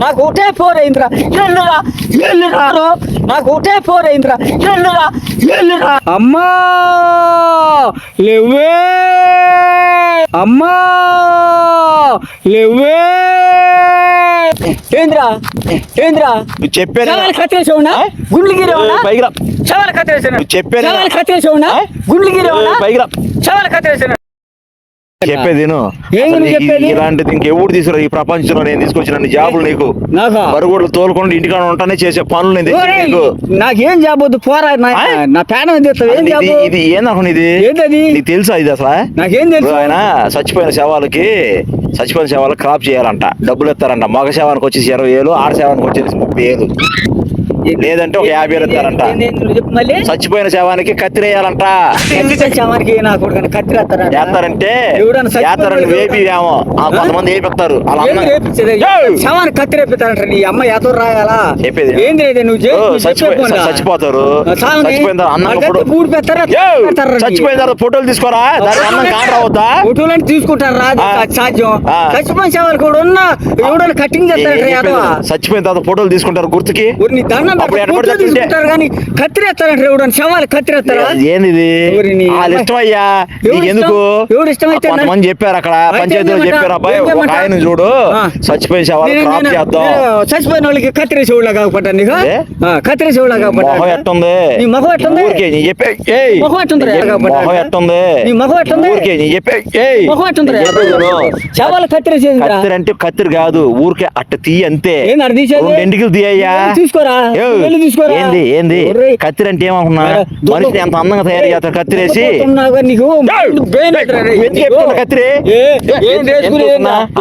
నాకు ఒకటే ఫోర్ అయిందిరా నాకు ఒకటే ఫోర్ అయిందిరా అమ్మా లేవే అమ్మా లేవే ఏంద్రా చెప్పాను కత్తిరేసేవునా గుండ్లగిరి పైగా చవాల కత్తిరేసాను చెప్పాను కత్తిరేసేవునా గుండ్లగిరి పైగా చవాల కత్తిరేసాను చెప్పేది ఇలాంటిది ఇంకెప్పుడు తీసుకురా ఈ ప్రపంచంలో నేను తీసుకొచ్చిన జాబులు నీకు బరుగుడులు తోలుకుండా ఇంటికాడ ఉంటానే చేసే పనులు నీకు నాకేం జాబ్ వద్దు పోరా నా పేడ ఇది ఏందనుకున్నా ఇది నీకు తెలుసా ఇది అసలు నాకేం తెలుసు ఆయన చచ్చిపోయిన శవాలకు క్రాప్ చేయాలంట, డబ్బులు ఇస్తారంట. మగ శవానికి వచ్చేసి 20,000, ఆడ శవానికి వచ్చేసి 30,000, లేదంటే ఒక 50,000 ఇస్తారంట. చచ్చిపోయిన శవానికి కత్తిరేయాలంట. చేస్తారంటే వేపి ఏమో కొంతమంది వేపిస్తారు. శవానికి కత్తిరేపిస్తారంట. నీ అమ్మ ఎతో రాయాలా చెప్పేది ఏంది నువ్వు చచ్చిపోతారు. చచ్చిపోయిన తర్వాత ఫోటోలు తీసుకోరా, అన్నం కాడ రావద్దా? ఫోటోలు అంటే తీసుకుంటారు రాదు సాధ్యం. చచ్చిపోయిన శవాలు కూడా ఉన్న ఎవడో కటింగ్ చేస్తారంట. చచ్చిపోయిన తర్వాత ఫోటోలు తీసుకుంటారు గుర్తుకి. కానీ కత్తిరేస్తారంట ఎవడని శవాలు కత్తిరేస్తారా? ఏంది ఇష్టమయ్యా నీకెందుకు? ఎవడు ఇష్టమైతే మంది చెప్పారు అక్కడ పంచాయతీలో చెప్పారు. అబ్బాయి ఒక ఆయన చూడు చచ్చిపోయిన శవాలు క్రాప్ చేద్దాం. చచ్చిపోయిన వాళ్ళకి కత్తిరేసే వాళ్ళ కాకపోతే నీకు కత్తిరేసే వాళ్ళ కాకపోతే మొహం ఎట్టుంది? నీ మొహం ఎట్టుంది? మొహం ఎట్టుంది? మొహం ఎట్టుంది? నీ మొహం ఎట్టుంది? మొహం ఎట్టుంది? శవాలు కత్తిరేసేది. కత్తిరి అంటే కత్తిరి కాదు, ఊరికే అట్ట తీయి అంతే. ఎంటికలు తీయ్యా తీసుకోరా ఏంది కత్తిరి అంటే ఏమనుకున్నా? మనిషిని ఎంత అందంగా తయారు చేస్తారు కత్తిరేసి. కత్తిరి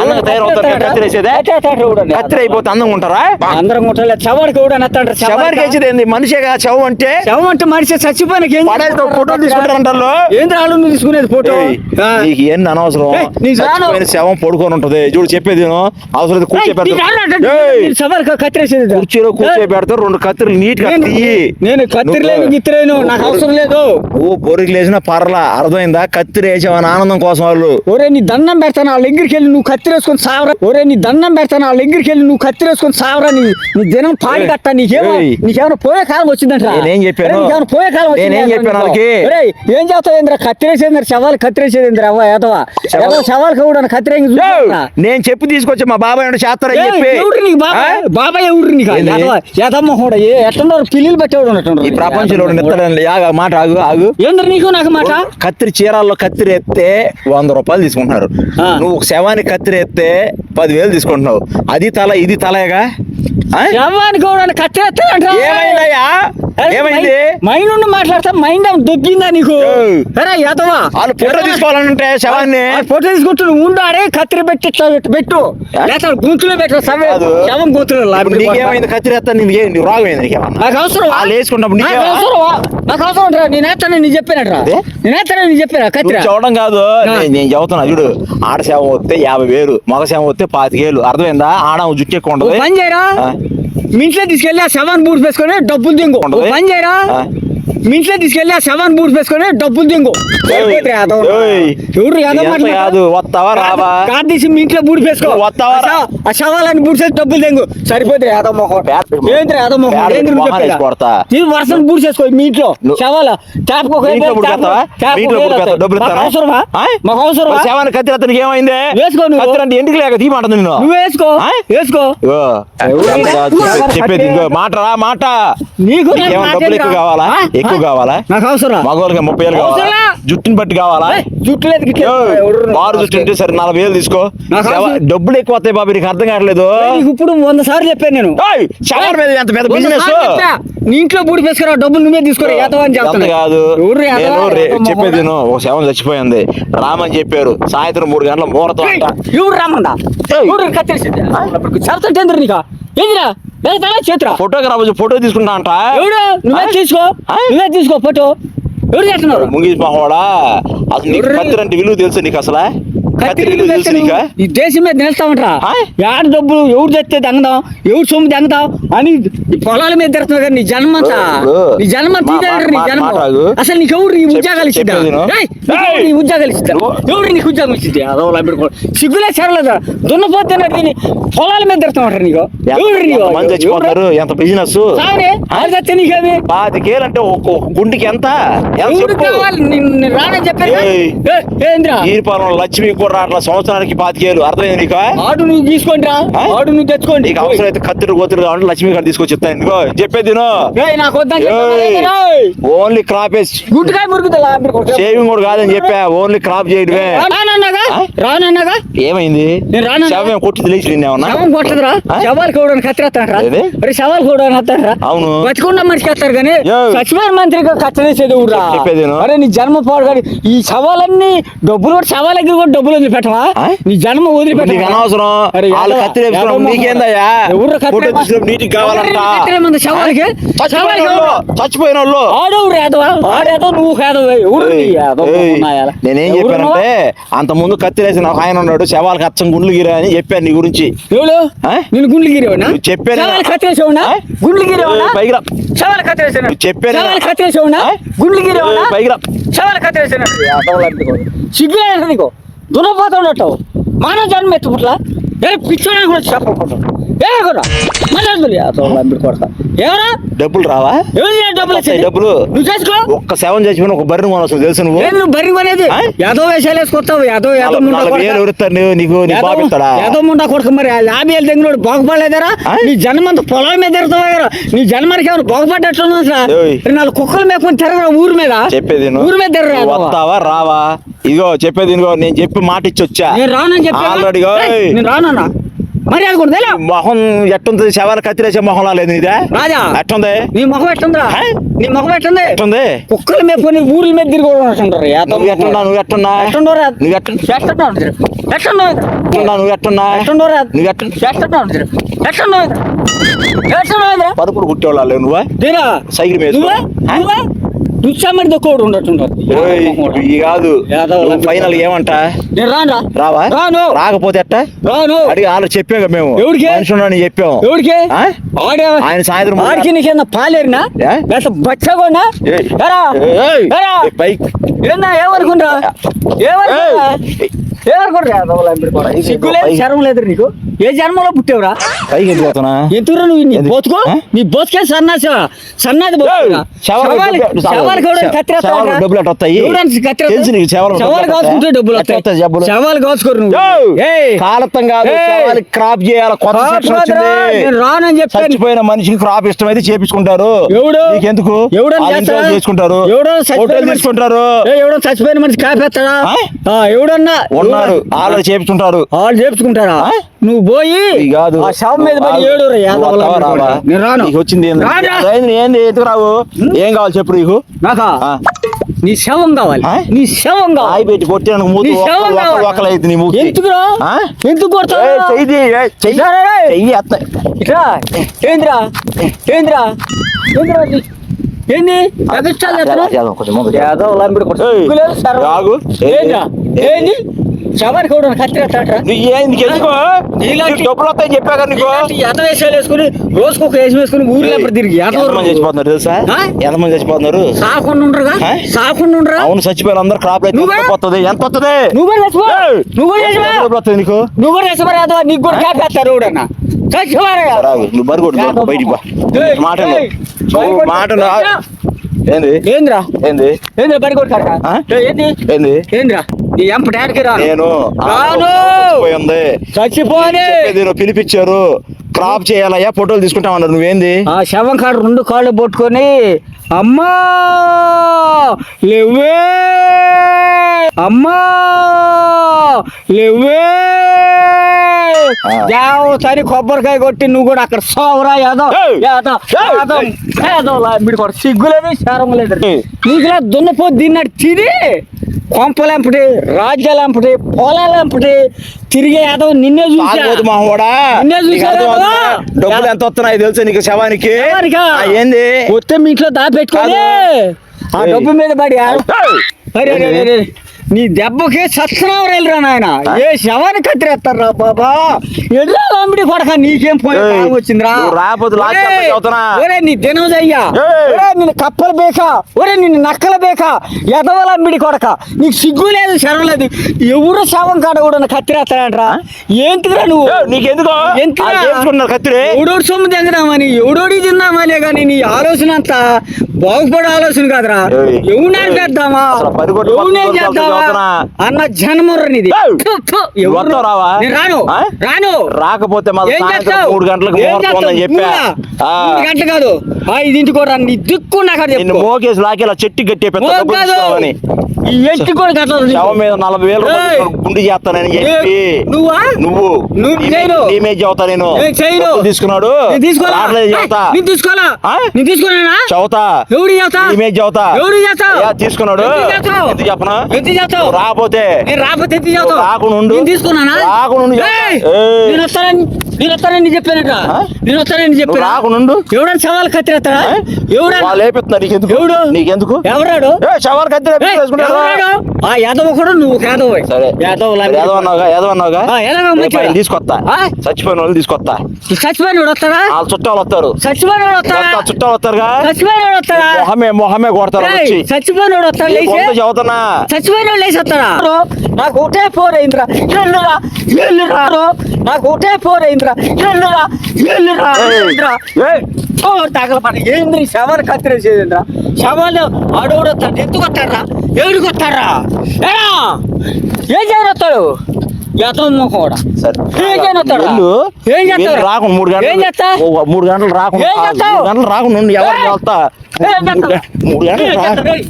అందంగా తయారవుతారు కత్తిరేసేదే. కత్తిరి అయిపోతే అందంగా ఉంటారా? అందరం ఉంటారు. శవానికి వేసేది ఏంది? మనిషిగా శవం అంటే మనిషి చచ్చిపోయిన ఫోటో తీసుకుంటారంటారు. ఏంటి వాళ్ళు తీసుకునేది ఫోటో? నీకు ఏంది అనవసరం? శవం పడుకొని ఉంటది చూడు. చెప్పేది అవసరం కుర్చీలో కూర్చోబెడతారు. 2 కత్తిరలు నీట్ గా నేను కత్తిరలేను గిత్తిరేను నాకు అవసరం లేదు. ఓ బొరికి లేచిన పర్లా అర్థమైందా? కత్తిరి వేసావని ఆనందం కోసం వాళ్ళు. ఒరే నీ దండం పెడతాను వాళ్ళ దగ్గరికి వెళ్ళి నువ్వు కత్తిరేసుకొని సావరా. ఒరే నీ దండం పెడతాను వాళ్ళ దగ్గరికి వెళ్ళి నువ్వు కత్తిరేసుకొని సావరా. నీ దినం పాడి కట్ట. నీకేమైనా పోయే కాలం వచ్చిందంట. నేనేం చెప్పాను? పోయే కాలం నేనేం చెప్పాను వాళ్ళకి? ఏం చేస్తావు? కత్తిరేసేంద్ర శవాలు కత్తిరేసేంద్ర అవ్వ ఏదవా శవాలు కూడా కత్తిరే. నేను చెప్పి తీసుకొచ్చి మా బాబాయ్ చేస్తారని చెప్పి. బాబాయ్ ఎవరు నీకు ఎదమ్మ కూడా ఎట్లున్నారు పిల్లలు పెట్టేవాడు ఈ ప్రపంచంలో మాట ఆగు ఏంద్ర నీకు నాకు మాట. కత్తిరి చీరాల్లో కత్తిరి ఎత్తే 100 రూపాయలు తీసుకుంటున్నారు. నువ్వు ఒక శవానికి కత్తిరి ఎత్తే 10,000 తీసుకుంటున్నావు. అది తల ఇది తలగా. శవానికి కూడా కత్తిరేస్తాడంట. ఏమైంది? మైండ్ నుండి మాట్లాడతా మైండ్ దొగ్గిందా నీకు? వాళ్ళు ఫోటో తీసుకోవాలంటే శవాన్ని ఫోటో తీసుకుంటూ ఉండాడే కత్తిరి పెట్టి పెట్టు గొంతులో పెట్టు. శవం గొంతులో నీకేమైంది? కత్తిరేస్తాను నీకు రాగమైంది. నాకు అవసరం వాళ్ళు వేసుకుంటాం. నాకు అవసరం రా. నేనేస్తాను నీ చెప్పానట్రా. నేనేస్తాను నీ చెప్పారా? కత్తిరి చూడడం కాదు నేను చెబుతున్నా చూడు. ఆడ శవం వస్తే 50,000, మగ శవం వస్తే 25,000. అర్థమైందా? ఆడ జుట్టు ఎక్కువ ఉండదు. పని చేయరా మీ ఇంట్లో తీసుకెళ్ళి ఆ శవాన్ని బూట్ వేసుకొని డబ్బులు దింగు. పని చేయరా మీ ఇంట్లో తీసుకెళ్ళి ఆ శవాన్ని బూట్ వేసుకొని డబ్బులు దింగు. కాదు వస్తావా రావా? కార్ తీసి మీ ఇంట్లో బూట్ వేసుకో. వస్తావా? ఆ శవాలని బూట్ వేసి డబ్బులు దింగు. సరిపోతే వర్షం బూట్ చేసుకో మీ ఇంట్లో. శవాల మాకు అవసరమా? శవాన్ని కత్తి అతనికి ఏమైంది? వేసుకో. నువ్వు ఎందుకు లేక తీయమంటుంది నిన్ను. నువ్వు వేసుకో. చెప్పేది మాట. నీకు డబ్బులు ఎక్కువ కావాలా? ఎక్కువ కావాలా? నాకు అవసరం. మగవాళ్ళకి 30,000 కావాలా? జుట్టుని బట్టి కావాలా? జుట్టు లేదు బారు జుట్టు ఉంటే సరే 40,000 తీసుకో. డబ్బులు ఎక్కువ వస్తాయి బాబు. నీకు అర్థం కావట్లేదు. ఇప్పుడు 100 సార్లు చెప్పాను నేను. శవాల మీద ఎంత పెద్ద బిజినెస్. నీ ఇంట్లో బూడి వేసుకురా డబ్బులు నువ్వే తీసుకోరా. కాదు చెప్పేది ఒక శవం చచ్చిపోయింది రామని చెప్పారు. సాయంత్రం 3 గంటల ముహూర్తం అంట. ఎవరు రామందా? చెప్తుంటే నీకా ఏందిరా చేతురా? ఫోటోగ్రాఫర్ ఫోటో తీసుకుంటా అంట. ఎవడు? నువ్వే తీసుకో ఫోటో. ఎవరు చేస్తున్నారు? ముంగీస్ మహోడా. అసలు నీకు కత్తిరి అంటే విలువ తెలుసు నీకు? అసలు కత్తిరి ఎందుకు తెలుసు నీకా? ఈ దేశం మీద నిలుస్తామంటరా ఆ? యాడ డబ్బులు ఎవరు తెస్తే దంగదాం ఎవరు సొమ్ము దంగదాం అని ఈ పొలాల మీద తిరుగుతున్నావు కదా నీ జన్మంతా నీ జన్మంతా ఇదే నీ జన్మ అసలు నీకు ఎవరు ఈ ఉద్యోగాలు ఇచ్చిద్దా ఈ ఉద్యోగాలు ఇచ్చిద్దా ఎవరు నీకు ఉద్యోగం ఇచ్చింది సిగ్గులే చేరలేదా దున్నపోతే పొలాల మీద తిరుగుతామంటారు నీకు ఎవరు మంది చచ్చిపోతారు ఎంత బిజినెస్ నీకేమి 5,000 అంటే ఒక గుండికి ఎంత రానని చెప్పాను ఏయ్. ఏంద్రా ఈరిపాలెం లక్ష్మి కూడా అట్లా సంవత్సరానికి 5,000 అర్థమైంది నీకు ఆడు నువ్వు తీసుకోండి రా ఆ? ఆడు నువ్వు తెచ్చుకోండి నీకు అవసరం అయితే కత్తిరి గోతురు కావాలంటే లక్ష్మి గారు తీసుకొచ్చి ఇస్తాను ఎందుకో చెప్పేది ఏయ్, నాకు వద్దని ఓన్లీ క్రాపేజ్ గుడ్డుకాయ మురుగుదలా షేవింగ్ కూడా కాదని చెప్పా ఓన్లీ క్రాప్ చేయడమే రానన్నాగా ఆ? రానన్నాగా ఏమైంది నేను రాను శవం కొట్టి తెలిసి నిన్నేమన్నా శవం కొట్టదురా శవాలు కూడా కత్తిరేస్తారా ఏది? మరి శవాలు కూడా వస్తారా అవును. బతికుండా మనిషికి వస్తారు కానీ యో. సచివాలయ మంత్రిగా కత్తరేసేది ఊరా చెప్పేది విను. అరే నీ జన్మ పోడు కానీ ఈ శవాలన్నీ డబ్బులు కూడా శవాల దగ్గర కూడా డబ్బులు వదిలిపెట్టవా ఆ? నీ జన్మ నీకు వదిలిపెట్టవా అనవసరం అరే వాళ్ళు యాదవ- కత్తిరి యాదవ వేసుకున్నాం మొహం. నీకేందయ్యా ఎవరు ఫోటో తీసినప్పుడు నీటికి కావాలంట కత్తిరేమంది శవాలకి చచ్చిపోయిన వాళ్ళు చచ్చిపోయిన వాళ్ళు ఆడవురు యాదవా ఆడేదో నువ్వు కాదవ ఎవరు నీ ఏయ్, యాదవ ఏయ్, మొహం నాయాల? నేనేం ఎవరు చెప్పానంటే అంత ముందు కత్తిరేసిన ఒక ఆయన ఉన్నాడు శవాలకు అచ్చం గుండ్లు గిరా అని చెప్పాను నీ గురించి ఎవరు ఆ? నేను గుండ్లు గిరేవనా నువ్వు చెప్పాను. శవాలు కత్తిరేసేవనా ఆ? గుండ్లు గిరేవనా పైకి రా. శవాలు కత్తిరేసేనా నువ్వు చెప్పాను. శవాలు కత్తిరేసేవనా ఆ? గుండ్లు గిరేవనా పైకి రా. శవాలు కత్తిరేసేనా సిగ్గు నీకు దున్నపోతా ఉండటం మానవ జన్మ ఎత్తు పుట్ల ఏ పిచ్చోని కూడా చెప్పకూడదు ఏ కూడా మళ్ళీ కొడతా ఎవరా డబ్బులు రావా ఎవరి డబ్బులు వస్తాయి డబ్బులు నువ్వు చేసుకో ఒక్క శవం చచ్చిపోయిన ఒక బర్రె మనం తెలుసు నువ్వు ఏం నువ్వు బరి అనేది ఆ? యాదో వేషాలు వేసుకొస్తావు యాదో యాదో ముండా 4,000 ఎవరిస్తారు నీకు నీ బాబు ఇస్తాడా యాదో ముండా కొడుకు మరి 50,000 దగ్గర బాగుపడలేదరా ఆ? నీ జన్మంతా పొలం మీద తిరుగుతావు నీ జన్మానికి ఏమైనా బాగుపడ్డట్లు సార్ ఏయ్. నాలుగు కుక్కలు మేపుకొని తిరగరా ఊరి మీద చెప్పేది విను. ఊరి మీద తిరగరా నువ్వు వస్తావా రావా ఇదిగో చెప్పేది ఇదిగో నేను చెప్పి మాట ఇచ్చి వచ్చా నేను రానని చెప్పా ఆల్రెడీ నేను రానన్నా మరి అది కూడా తెలియదు మొహం ఎట్టుంది శవాలు కత్తిరేసే మొహంలా లేదు నీదే రాజా ఎట్టుంది నీ ముఖం ఎట్టుందిరా ఆ? నీ ముఖం ఎట్టుంది ఎట్టుంది కుక్కలు మేపుకొని ఊరి మీద తిరిగి నువ్వు ఎట్టున్నా నువ్వు ఎట్టున్నా ఎట్టుండోరా నువ్వు ఎట్టు ఎట్టుండో ఎట్టుండో నువ్వు ఎట్టున్నా ఎట్టుండోరా నువ్వు ఎట్టు ఎట్టుండో ఎట్టుండో ఎట్టుండో పరుపుడు కుట్టేవాళ్ళు నువ్వా తీరా సైకిల్ మీద నువ్వా నువ్వా దుశ్చామడి దొక్కోడు ఉండట్టుంటారు ఇది కాదు యాదవ్ నువ్వు ఫైనల్ ఏమంట నేను రానురా రావా రాను రాకపోతే ఎట్ట రాను అడిగి వాళ్ళు చెప్పాక మేము ఎవరికి? మనిషి ఉన్నాడని చెప్పాం ఎవరికి ఆ? ఆడే ఆయన సాయంత్రం ఆడికి నీకేనా పాలేరినా ఏ? లేకపోతే బచ్చగోనా ఏయ్. ఎరా ఏయ్. ఎరా ఏయ్, పైకి ఏందా ఏమనుకుంటా ఏమనుకుంటా ఏమనుకుంటా సిగ్గులేదు శరం లేదు నీకు ఏ జన్మలో పుట్టావురా పైకి ఎందుకు పోతున్నా ఎంతురా నువ్వు నీ ఏంది? బతుకు ఆ? నీ బతుకే సన్నాసి సన్నాది బతుకురా. శవాలు కూడా కత్తిరేస్తావురా? డబ్బులు ఎట్ట వస్తాయి ఎవడానికి కత్తిరేస్తావు? తెలుసు నీకు శవాలు శవాలు కాల్చుకుంటే డబ్బులు ఎట్ట వస్తాయి డబ్బులు? శవాలు కాల్చుకోరు నువ్వు ఏయ్, కాలత్తం కాదు ఏయ్. శవాలకి క్రాప్ చేయాలి కొత్త కాదు సెక్షన్ కాదురా, వచ్చింది నేను రానని చెప్పాను చచ్చిపోయిన మనిషికి క్రాప్ ఇష్టమైతే చేపించుకుంటారు ఎవడు? నీకెందుకు ఎవడని వాళ్ళు చేస్తాడా? ఇన్సూరెన్స్ చేసుకుంటారు ఎవడో చచ్చిపోయిన హోటల్ మనిషి- తీసుకుంటారు ఎవడో చచ్చిపోయిన మనిషి కాపేస్తాడా ఆ? ఎవడన్నా ఉన్నారు వాళ్ళు చేపించుకుంటారు వాళ్ళు చేర్చుకుంటారా ఆ? నువ్వు పోయి ఇది కాదు ఆ శవం మీద పడి వాళ్ళు- ఏడురా నువ్వు యాదవుల వస్తావా రావా? నేను రాను నీకు వచ్చింది ఏంది? రానురా. ఏంది ఏంది ఎందుకు రావు ఏం కావాలి చెప్పు నీకు నాకా ఆ. నీ శవం కావాలి ఆ? నీ శవం ఆయి కావాలి పెట్టి కొట్టాను మూతి నీ శవం కావాలి. ఒక్కలైతే నీ మూతి ఎందుకురా ఆ? ఎందుకు కొడతావు ఏయ్, చెయ్యి చెయ్యి రా, రా, రా. చెయ్యి అత్త ఇట్రా ఏంద్రా ఏంద్రా ఏంద్రా ఏంది ఎగస్ట్రాలు ఎత్తనావ్? యాదవ్ కొంచెం ముందుకు. యాదవ్ లంబడి కొడతావు. ఏయ్, సిగ్గులేదు, శరం. ఆగు. ఏంద్రా ఏంది శవానికి కూడా కత్తిరేస్తాడరా నువ్వు ఏంది ఎందుకు నీలాంటి- నీకు డబ్బులు వస్తాయని చెప్పాక నీకు ఎత వేషాలు వేసుకుని రోజుకు ఒక వేషం వేసుకుని ఊర్లో ఎప్పుడు తిరిగి ఎంతమంది చచ్చిపోతున్నారు తెలుసా ఆ? ఎంతమంది చచ్చిపోతున్నారు సాకుండా ఉండరుగా ఆ? సాకుండా ఉండరా అవును చచ్చిపోయిన అందరు క్రాప్ అయితే నువ్వే? ఎంత వస్తుంది ఎంత వస్తుంది నువ్వు కూడా చచ్చిపో ఏయ్! నువ్వు కూడా చచ్చిపో ఎంత డబ్బులు వస్తుంది నీకు నువ్వు కూడా చచ్చిపోరాదు నీకు కూడా క్యాప్ వేస్తారు ఎవడన్నా చచ్చిపోరా రాగు, నువ్వు బరిగొట్టు బయటికి బా ఏయ్, మాట ఏయ్, నువ్వు మాట ఏంది ఏంద్రా ఏంది ఏంద్రా బరి కొడతారా ఆ? ఏంది ఏంది ఏంద్రా నీ ఎంప డాడికి రా నేను రాను. పోయింది చచ్చిపోని పిలిపించారు క్రాప్ చేయాలయ్యా ఫోటోలు తీసుకుంటామన్నారు నువ్వేంది ఆ శవం కాడు 2 కాళ్ళు పట్టుకొని అమ్మా లేవే అమ్మా లేవే జావతని కొబ్బరికాయ కొట్టి నువ్వు కూడా అక్కడ సోవరా యాదవ్ ఏయ్! యాదవ్ ఏయ్! యాదవ్ యాదవ్ లాంబిడి కొడ సిగ్గులేదు శరం లేదు ఏయ్! నీకులా దున్నపో తిన్నట్టు తిని కొంపలంపటి రాజ్యాలంపటి పొలాలంపటి తిరిగే యాదవ్ నిన్నే చూసా తాగుబోతు మాహోడా నిన్నే నీకు చూసా అర్థమవుతుందా? యాదవ్. డబ్బులు ఎంత వస్తున్నాయి తెలుసా నీకు శవానికి శవానికా? ఆ, ఏంది మొత్తం మీ ఇంట్లో దాపెట్టుకోలే ఆ ఏయ్. డబ్బు మీద పడి ఏయ్! అరే, అరే, అరే, అరే. నీ దెబ్బకి సత్సనాలు వెళ్ళరా నాయన ఏ శవాన్ని కత్తిరేస్తారా బాబా ఎడ్రా అమ్మిడి కొడక నీకేం పోయి ఏయ్, బాగా వచ్చిందిరా నువ్వు రాకపోతే లాస్ట్ ఒరేయ్, టైం చదువుతున్నా. ఒరే నీ దినోదయ్యా ఏయ్. ఒరే నిన్ను కప్పలు బేకా ఒరే నిన్ను నక్కల బేకా ఎదవల అమ్మిడి కొడక నీకు సిగ్గు లేదు శరం లేదు ఎవరు శవం కాడ కూడా కత్తిరేస్తాడంట్రా ఏంటిదిరా నువ్వు నీకెందుకు ఎందుకురా? చేసుకుంటున్నారు కత్తిరి ఎవడోడు సొమ్ము తిందామని ఎవడోడి తిందామని కానీ నీ ఆలోచన అంతా బాగుపడే ఆలోచన కాదురా ఏయ్. ఎవరిని చేద్దామా అసలు పది కోట్ల ఎవరిని పక్కన చేద్దామా చదువుతున్నా. అన్న జన్మర్ర నీది ఏయ్. ఫు, ఫు, ఎవరు? వస్తావు రావా? నేను రాను ఆ? రాను రాకపోతే మా ఏం సాయంత్రం చేస్తావు? 3 గంటలకు ఏం ముహూర్తం ఉందని చేస్తావు? చెప్పా. మూడా? ఆ. 3 గంటలు కాదు 5 కూడా నీ దిక్కు నాకు అది నిన్ను చెప్పు. మోకేసి లాకేలా చెట్టు గట్టి పెద్ద మో డబ్బులు కాదు. తీసుకోవని. ఈ ఎట్టి కూడా కట్టదు నీకు. శవం మీద 40,000 రూపాయలు ఏయ్. గుండు చేస్తానని చెప్పి నువ్వా? నువ్వు నువ్వు చేయను. ఇమేజ్ చెబుతా నేను నేను చేయను. డబ్బులు తీసుకున్నాడు నేను తీసుకోవాలా? రావట్లేదు చెబుతా నేను తీసుకోవాలా? ఆ? నేను తీసుకున్నానా? చదువుతా ఎవడు చేస్తా? ఇమేజ్ చెబుతా ఎవడు చేస్తావు? యా, తీసుకున్నాడు ఎందుకు చేస్తావు? ఎందుకు చెప్పనా ఎంత చేస్తావు? నువ్వు రాకపోతే నేను రాకపోతే ఎంత చేస్తావు? రాకుండా ఉండు. నేను తీసుకున్నానా? రాకుండా ఉండు. ఏయ్! ఏయ్! నేను వస్తానని చెప్పానట ఆ? నేను వస్తానని నువ్వు చెప్పాను రాకుండా ఉండు. ఎవడని సవాల్ కత్తిరేస్తారా ఎవడా వాళ్ళు లేపెత్తున్నారు నీకెందుకు ఎవడు? నీకెందుకు ఎవరాడు శవాలు కత్తి ఏయ్, వేసుకుంటారు ఎవరాడు? ఆ యాదవ్ ఒకడు నువ్వు ఒక యాదవ్ సరే యాదవ్ ఏదో అన్నావుగా ఎలాగో రేపు ఆయన తీసుకొస్తా ఆ? చచ్చిపోయిన వాళ్ళు తీసుకొస్తా చచ్చిపోయిన వాడు వస్తాడా వాళ్ళ చుట్టాలు వస్తారు చచ్చిపోయిన వాడు వస్తాడా చుట్టాలు వస్తారుగా చచ్చిపోయిన వాడు వస్తాడా మొహమే కొడతారు ఏయ్, వచ్చి చచ్చిపోయిన వాడు వస్తాడు నీకు లేచి వంద చదువుతున్నా చచ్చిపోయిన వాళ్ళు లేచి వస్తాడా నాకు ఒకటే ఫోర్ అయిందిరా ఎల్లురా నాకు ఒకటే ఫోర్ అయిందిరా ఎల్లురా ఏయ్, తగలపడి ఏంది శవాలు కత్తిరేసేదిరా శవాలు ఆడోడు వస్తాడు ఎందుకు వస్తారా ఎవరికి వస్తారా ఏరా ఏం చేయనొస్తాడు ఎతమ్మ కూడా సరే. ఏం చేయనొస్తాడు వెళ్ళు. ఏం చేస్తావు వెళ్ళు, రాకుండా 3 ఏం గంటలు చేస్తా 3 గంటలు రాకుండా ఏం చేస్తావు? 3 గంటలు రాకుండా ఉండు, ఎవరు ఏయ్! వెళ్తా ఏం చేస్తావు? 3 గంటలు ఏం రా. చేస్తావు? ఏయ్!